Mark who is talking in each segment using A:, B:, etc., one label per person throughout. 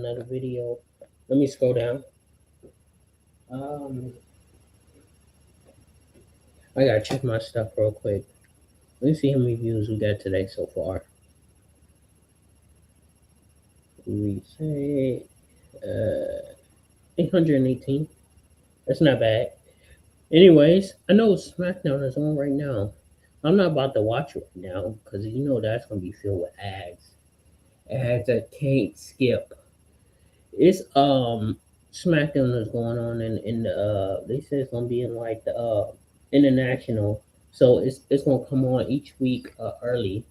A: another video. Let me scroll down. Um, I gotta check my stuff real quick. Let me see how many views we got today so far. We say 818. That's not bad. Anyways, I know SmackDown is on right now. I'm not about to watch it right now because you know that's gonna be filled with ads. Ads that can't skip. It's SmackDown is going on in the they said it's gonna be in like the international, so it's gonna come on each week early.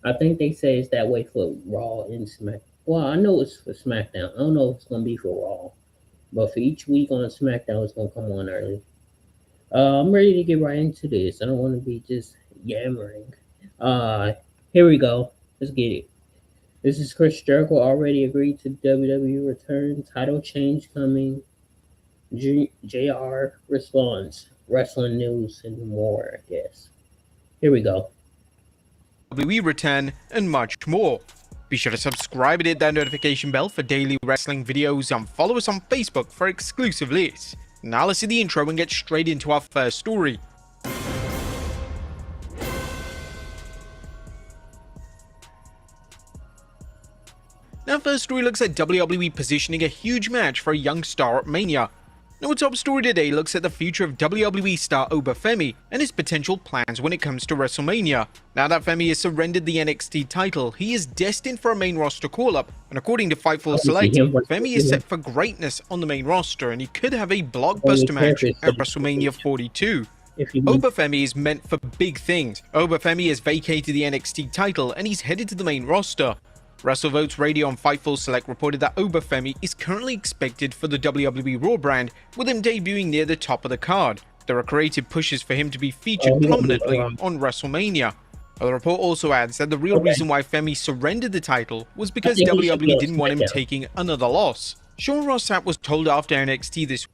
A: I think they say it's that way for Raw and Smack. Well, I know it's for SmackDown. I don't know if it's gonna be for Raw, but for each week on SmackDown, it's gonna come on early. I'm ready to get right into this. I don't want to be just yammering. Here we go. Let's get it. This is Chris Jericho already agreed to WWE return. Title change coming. JR responds. Wrestling news and more, I guess. Here we go.
B: WWE return and much more. Be sure to subscribe and hit that notification bell for daily wrestling videos and follow us on Facebook for exclusive lists. Now let's see the intro and get straight into our first story. Now, first story looks at WWE positioning a huge match for a young star at Mania. Now, our top story today looks at the future of WWE star Oba Femi and his potential plans when it comes to WrestleMania. Now that Femi has surrendered the NXT title, he is destined for a main roster call-up, and according to Fightful Select, Femi is set for greatness on the main roster and he could have a blockbuster match at WrestleMania 42. Oba Femi is meant for big things. Oba Femi has vacated the NXT title and he's headed to the main roster. WrestleVotes Radio on Fightful Select reported that Oba Femi is currently expected for the WWE Raw brand, with him debuting near the top of the card. There are creative pushes for him to be featured prominently on WrestleMania. The report also adds that the real reason why Femi surrendered the title was because WWE didn't want him taking another loss. Sean Ross Sapp was told after NXT this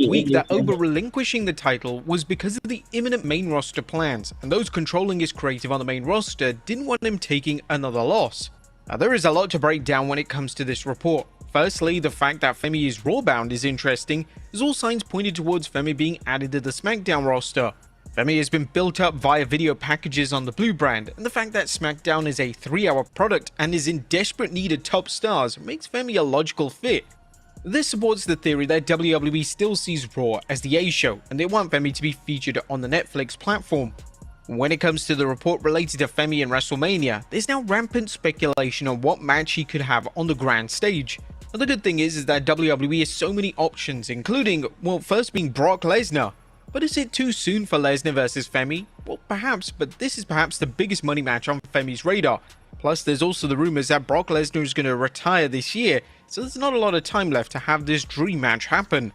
B: week that Oba relinquishing the title was because of the imminent main roster plans, and those controlling his creative on the main roster didn't want him taking another loss. Now, there is a lot to break down when it comes to this report. Firstly, the fact that Femi is Raw-bound is interesting, as all signs pointed towards Femi being added to the SmackDown roster. Femi has been built up via video packages on the Blue brand, and the fact that SmackDown is a 3-hour product and is in desperate need of top stars makes Femi a logical fit. This supports the theory that WWE still sees Raw as the A show, and they want Femi to be featured on the Netflix platform. When it comes to the report related to Femi and WrestleMania, there's now rampant speculation on what match he could have on the grand stage. Now, the good thing is that WWE has so many options, including, well, first being Brock Lesnar. But is it too soon for Lesnar versus Femi? Well, perhaps, but this is perhaps the biggest money match on Femi's radar. Plus, there's also the rumors that Brock Lesnar is going to retire this year, so there's not a lot of time left to have this dream match happen.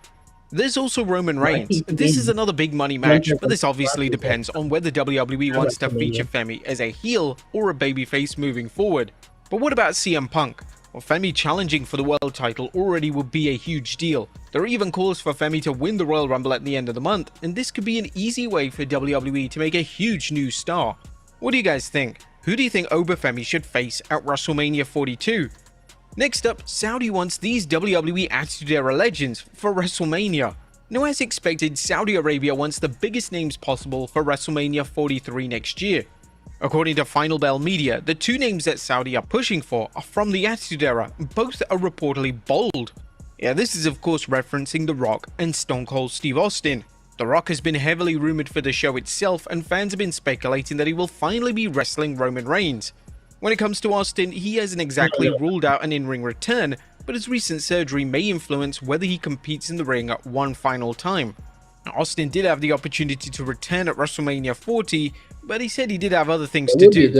B: There's also Roman Reigns. This is another big money match, but this obviously depends on whether WWE wants to feature Femi as a heel or a babyface moving forward. But what about CM Punk? Well, Femi challenging for the world title already would be a huge deal. There are even calls for Femi to win the Royal Rumble at the end of the month, and this could be an easy way for WWE to make a huge new star. What do you guys think? Who do you think Oba Femi should face at WrestleMania 42? Next up, Saudi wants these WWE Attitude Era legends for WrestleMania. Now, as expected, Saudi Arabia wants the biggest names possible for WrestleMania 43 next year. According to Final Bell Media, the two names that Saudi are pushing for are from the Attitude Era, and both are reportedly bold. Yeah, this is of course referencing The Rock and Stone Cold Steve Austin. The Rock has been heavily rumored for the show itself, and fans have been speculating that he will finally be wrestling Roman Reigns. When it comes to Austin, he hasn't exactly ruled out an in-ring return, but his recent surgery may influence whether he competes in the ring at one final time. Now, Austin did have the opportunity to return at WrestleMania 40, but he said he did have other things to do.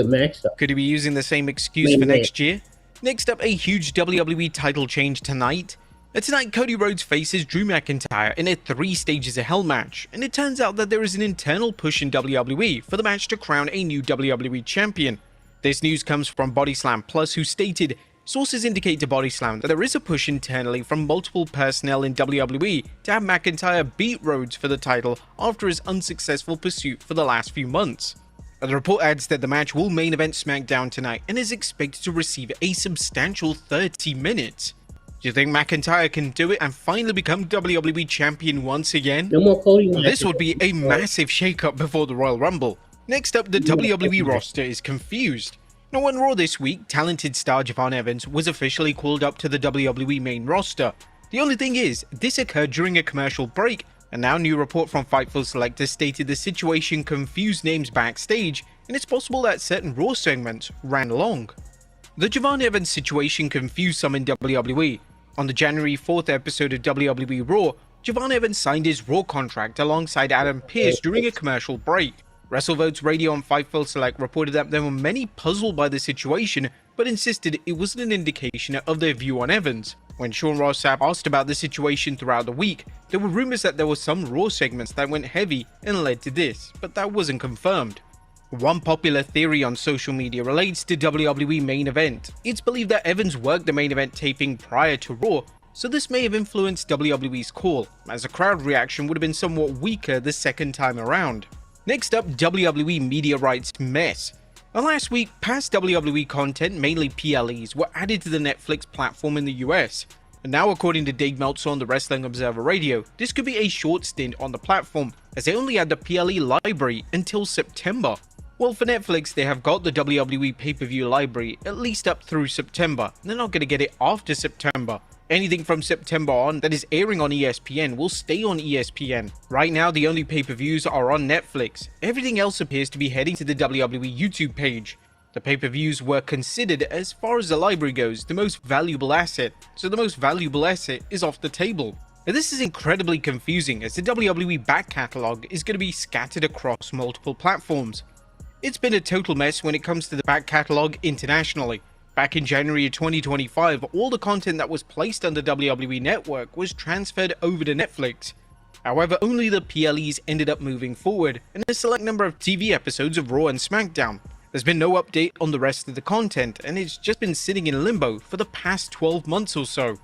B: Could he be using the same excuse for next year? Next up, a huge WWE title change tonight. Tonight, Cody Rhodes faces Drew McIntyre in a 3 Stages of Hell match, and it turns out that there is an internal push in WWE for the match to crown a new WWE champion. This news comes from Body Slam Plus, who stated, sources indicate to Body Slam that there is a push internally from multiple personnel in WWE to have McIntyre beat Rhodes for the title after his unsuccessful pursuit for the last few months. The report adds that the match will main event SmackDown tonight and is expected to receive a substantial 30 minutes. Do you think McIntyre can do it and finally become WWE Champion once again?
A: No more Cody
B: Well,
A: matches.
B: this would be a massive shakeup before the Royal Rumble. Next up, the WWE roster is confused. Now on Raw this week, talented star Javon Evans was officially called up to the WWE main roster. The only thing is, this occurred during a commercial break, and now a new report from Fightful Select has stated the situation confused names backstage, and it's possible that certain Raw segments ran long. The Javon Evans situation confused some in WWE. On the January 4th episode of WWE Raw, Javon Evans signed his Raw contract alongside Adam Pearce during a commercial break. WrestleVotes Radio on Fightful Select reported that there were many puzzled by the situation, but insisted it wasn't an indication of their view on Evans. When Sean Ross Sapp asked about the situation throughout the week, there were rumors that there were some Raw segments that went heavy and led to this, but that wasn't confirmed. One popular theory on social media relates to WWE main event. It's believed that Evans worked the main event taping prior to Raw, so this may have influenced WWE's call, as the crowd reaction would have been somewhat weaker the second time around. Next up, WWE media rights mess. Last week, past WWE content, mainly PLEs, were added to the Netflix platform in the US. And now, according to Dave Meltzer on the Wrestling Observer Radio, this could be a short stint on the platform, as they only had the PLE library until September. Well, for Netflix, they have got the WWE pay-per-view library at least up through September. They're not going to get it after September. Anything from September on that is airing on ESPN will stay on ESPN. Right now, the only pay-per-views are on Netflix. Everything else appears to be heading to the WWE YouTube page. The pay-per-views were considered, as far as the library goes, the most valuable asset, so the most valuable asset is off the table. Now, this is incredibly confusing, as the WWE back catalogue is going to be scattered across multiple platforms. It's been a total mess when it comes to the back catalogue internationally. Back in January of 2025, all the content that was placed on the WWE Network was transferred over to Netflix. However, only the PLEs ended up moving forward, and a select number of TV episodes of Raw and SmackDown. There's been no update on the rest of the content, and it's just been sitting in limbo for the past 12 months or so.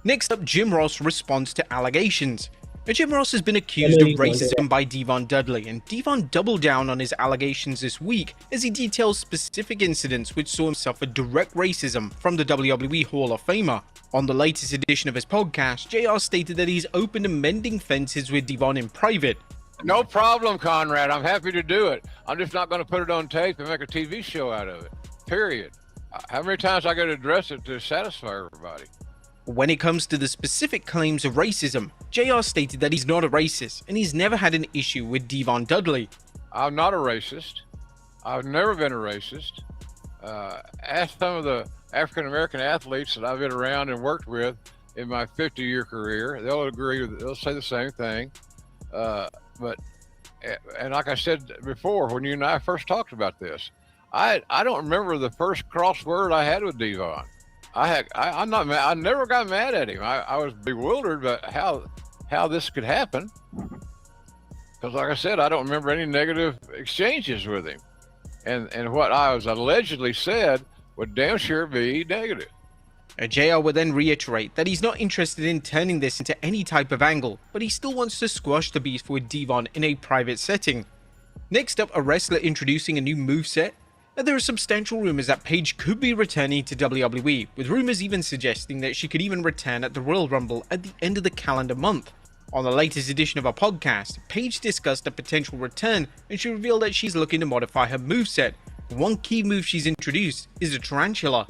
B: Next up, Jim Ross responds to allegations. Now, Jim Ross has been accused of racism by Devon Dudley, and Devon doubled down on his allegations this week as he details specific incidents which saw him suffer direct racism from the WWE Hall of Famer. On the latest edition of his podcast, JR stated that he's open to mending fences with Devon in private.
C: No problem, Conrad. I'm happy to do it. I'm just not going to put it on tape and make a TV show out of it. Period. How many times I got to address it to satisfy everybody?
B: When it comes to the specific claims of racism, JR stated that he's not a racist and he's never had an issue with Devon Dudley.
C: I'm not a racist. I've never been a racist. Ask some of the African-American athletes that I've been around and worked with in my 50-year career. They'll agree with it. They'll say the same thing. And like I said before, when you and I first talked about this, I don't remember the first crossword I had with Devon. I'm not mad. I never got mad at him. I was bewildered by how this could happen. Because like I said, I don't remember any negative exchanges with him. And what I was allegedly said would damn sure be negative.
B: JR would then reiterate that he's not interested in turning this into any type of angle, but he still wants to squash the beef with Devon in a private setting. Next up, a wrestler introducing a new moveset. There are substantial rumors that Paige could be returning to WWE, with rumors even suggesting that she could even return at the Royal Rumble at the end of the calendar month. On the latest edition of our podcast, Paige discussed a potential return, and she revealed that she's looking to modify her moveset. One key move she's introduced is a tarantula.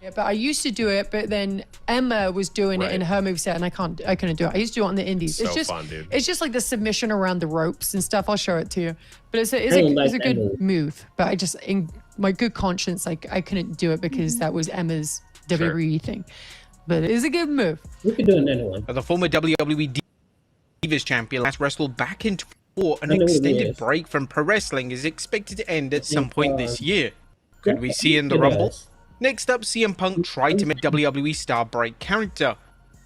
D: Yeah, but I used to do it, but then Emma was doing it in her moveset, and I couldn't do it. I used to do it on the indies.
E: So
D: it's just
E: fun, dude.
D: It's just like the submission around the ropes and stuff. I'll show it to you. But it's a good move. But I just, in my good conscience, like I couldn't do it because that was Emma's WWE thing. But it is a good move.
A: We could do another one.
B: The former WWE Divas champion last wrestled back in for an extended break from pro wrestling is expected to end at some point this year. Could we see in the Rumble? Next up, CM Punk tried to make WWE star break character.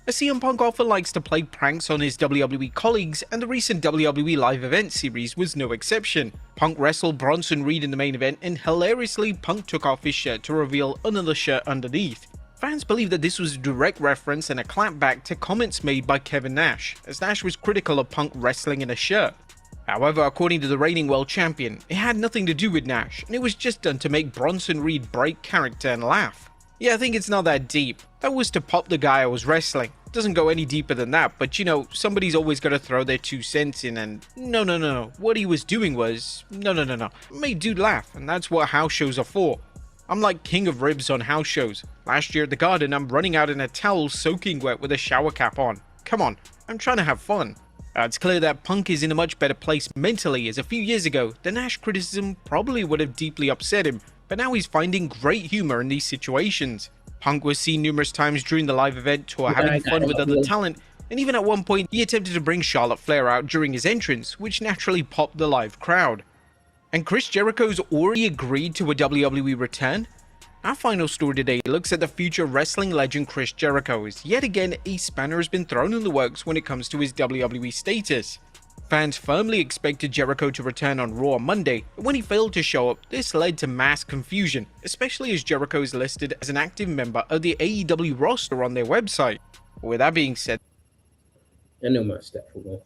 B: CM Punk often likes to play pranks on his WWE colleagues, and the recent WWE live event series was no exception. Punk wrestled Bronson Reed in the main event, and hilariously, Punk took off his shirt to reveal another shirt underneath. Fans believe that this was a direct reference and a clapback to comments made by Kevin Nash, as Nash was critical of Punk wrestling in a shirt. However, according to the reigning world champion, it had nothing to do with Nash, and it was just done to make Bronson Reed break character and laugh. Yeah, I think it's not that deep. That was to pop the guy I was wrestling. Doesn't go any deeper than that, but you know, somebody's always got to throw their 2 cents in, and no. What he was doing was, no. Made dude laugh, and that's what house shows are for. I'm like king of ribs on house shows. Last year at the Garden, I'm running out in a towel soaking wet with a shower cap on. Come on, I'm trying to have fun. It's clear that Punk is in a much better place mentally, as a few years ago, the Nash criticism probably would have deeply upset him, but now he's finding great humor in these situations. Punk was seen numerous times during the live event tour having fun with other talent, and even at one point he attempted to bring Charlotte Flair out during his entrance, which naturally popped the live crowd. And Chris Jericho's already agreed to a WWE return? Our final story today looks at the future wrestling legend Chris Jericho, as yet again a spanner has been thrown in the works when it comes to his WWE status. Fans firmly expected Jericho to return on Raw on Monday, but when he failed to show up, this led to mass confusion, especially as Jericho is listed as an active member of the AEW roster on their website. With that being said,
A: I know my stuff.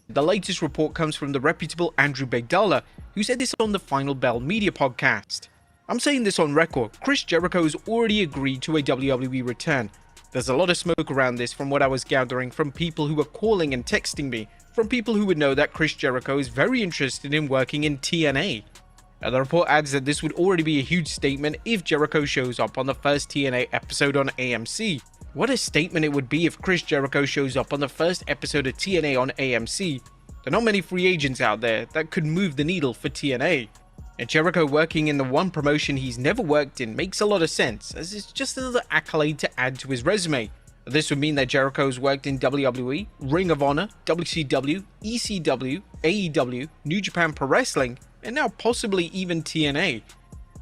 B: the latest report comes from the reputable Andrew Begdala, who said this on the Final Bell Media podcast. I'm saying this on record, Chris Jericho has already agreed to a WWE return. There's a lot of smoke around this from what I was gathering from people who were calling and texting me, from people who would know that Chris Jericho is very interested in working in TNA. The report adds that this would already be a huge statement if Jericho shows up on the first TNA episode on AMC. What a statement it would be if Chris Jericho shows up on the first episode of TNA on AMC. There are not many free agents out there that could move the needle for TNA. And Jericho working in the one promotion he's never worked in makes a lot of sense, as it's just another accolade to add to his resume. This would mean that Jericho's worked in WWE, Ring of Honor, WCW, ECW, AEW, New Japan Pro Wrestling, and now possibly even TNA.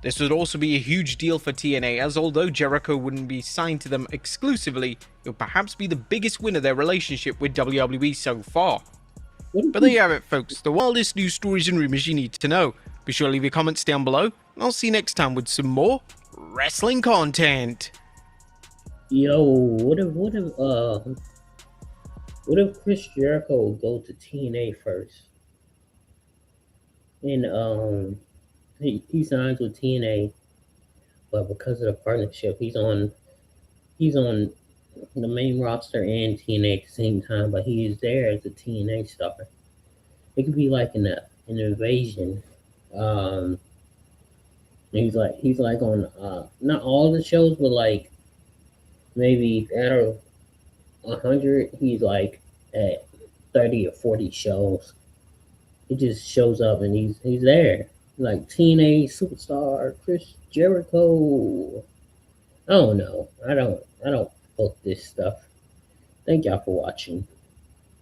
B: This would also be a huge deal for TNA, as although Jericho wouldn't be signed to them exclusively, it would perhaps be the biggest win of their relationship with WWE so far. But there you have it, folks, the wildest news stories and rumors you need to know. Be sure to leave your comments down below, and I'll see you next time with some more wrestling content.
A: Yo, what if Chris Jericho go to TNA first, and he signs with TNA, but because of the partnership, he's on the main roster and TNA at the same time, but he is there as a TNA star. It could be like an invasion. He's like on not all the shows, but like maybe out of 100, he's like at 30 or 40 shows. He just shows up and he's there. Like TNA superstar Chris Jericho. I don't know. I don't book this stuff. Thank y'all for watching.